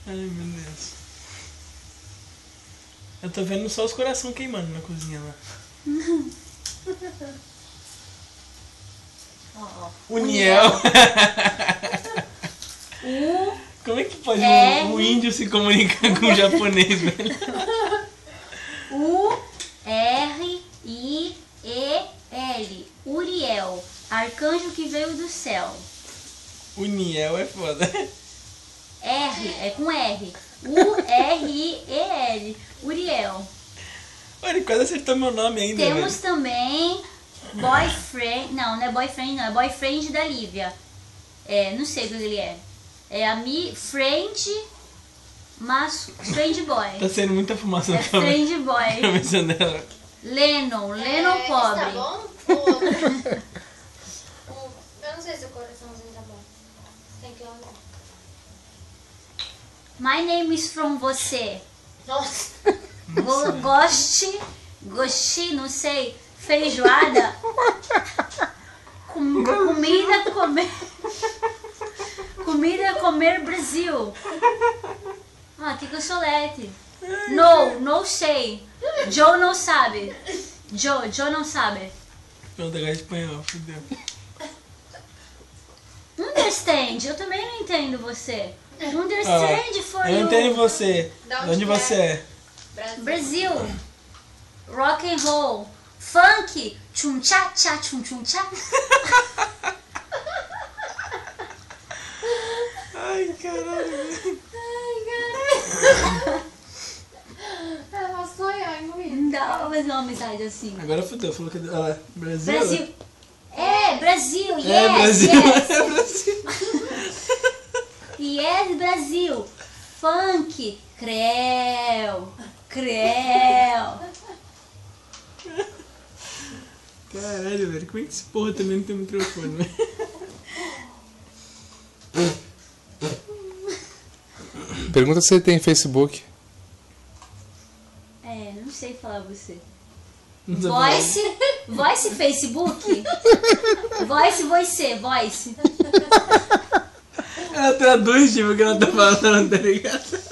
Ai, meu Deus. Eu tô vendo só os corações queimando na cozinha lá. Uniel. Como é que pode um índio se comunicar com um japonês, velho? U-R-I-E-L. Uriel. Arcanjo que veio do céu. Uniel é foda. R, é com R. U-R-I-E-L. Uriel. Olha, ele quase acertou meu nome ainda, Temos velho. também boyfriend. Não é boyfriend, não. É boyfriend da Lívia. É, não sei o que ele é. É friend, mas friend boy. Tá saindo muita fumaça na friend boy. cabeça dela. Lennon pobre. Tá bom? Ou outro? Eu não sei se o coraçãozinho tá bom. Tem que olhar. My name is from você. Nossa. Goste, não sei, feijoada. Comida comer Brasil. Ah, que eu sou lete. Não sei. Joe não sabe. Joe não sabe. Pronto, agora é espanhol, fudeu. Understand, eu também não entendo você. Understand for you. Eu entendo você. De onde você é? Brasil. Rock and roll. Funk. Tchum tchá tchá tchum tchum tchá. Ai, caralho. Ela sonha em morrer. Não dá pra fazer uma amizade assim. Agora fudeu, falou que... Olha lá, Brasil. Brasil. É, Brasil. Yes, É, Brasil. yes. É, Brasil. Yes, Brasil. Funk. Creu. Caralho, velho. Como é que esse porra também não tem microfone, velho? Pergunta se ele tem Facebook. É, não sei falar você. Não tô Voice Facebook? Voice. Ela traduz, tipo, o que ela tá falando, tá ligado?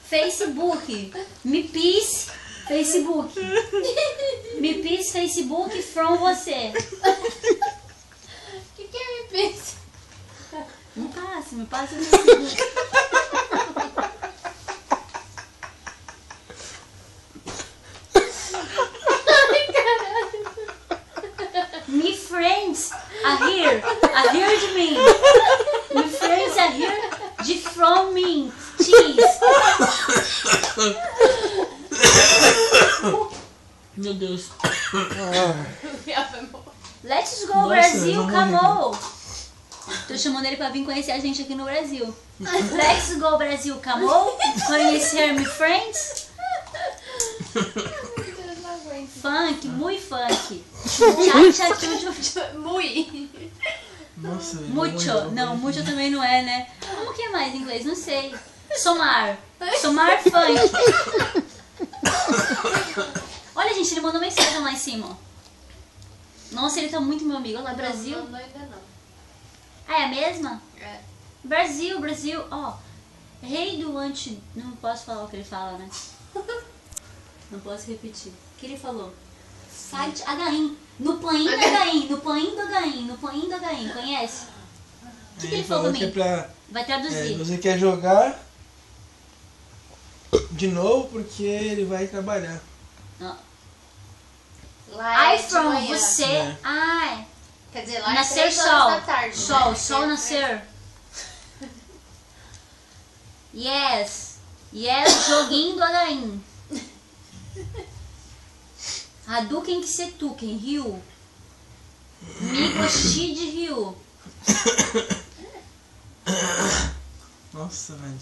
Facebook. Me peace Facebook. Me peace Facebook from você. O que é me pensa? Me passa no Facebook. Me friends are here de mim. Me friends are here de from me. Cheese. Meu Deus. Let's go Nossa, Brasil, eu vou come morrer. on. Tô chamando ele pra vir conhecer a gente aqui no Brasil. Let's go Brasil, come on. Conhecer me friends. Funk, muito funk. Tchá, tchá, tchu, tchu. Mui. Nossa, velho. Mucho. Não, mucho também não é, né? Como que é mais em inglês? Não sei. Somar funk. Olha, gente, ele mandou mensagem lá em cima. Ó. Nossa, ele tá muito meu amigo. Olha lá, Brasil. Não, ainda não. Ah, é a mesma? É. Brasil. Ó. Rei do anti... Não posso falar o que ele fala, né? Não posso repetir. O que ele falou? Site Agaim. No pain do Agaim. Conhece? O que ele falou pra mim? Que é pra, Vai traduzir. você quer jogar de novo porque ele vai trabalhar. Lá é de from manhã. você. É. Ai. Quer dizer, lá Nascer é 3 horas sol. da tarde. né? Sol nascer. Yes, joguinho do Agaim. Hadouken que setuken, Rio. Me gostei de Rio. Nossa, velho.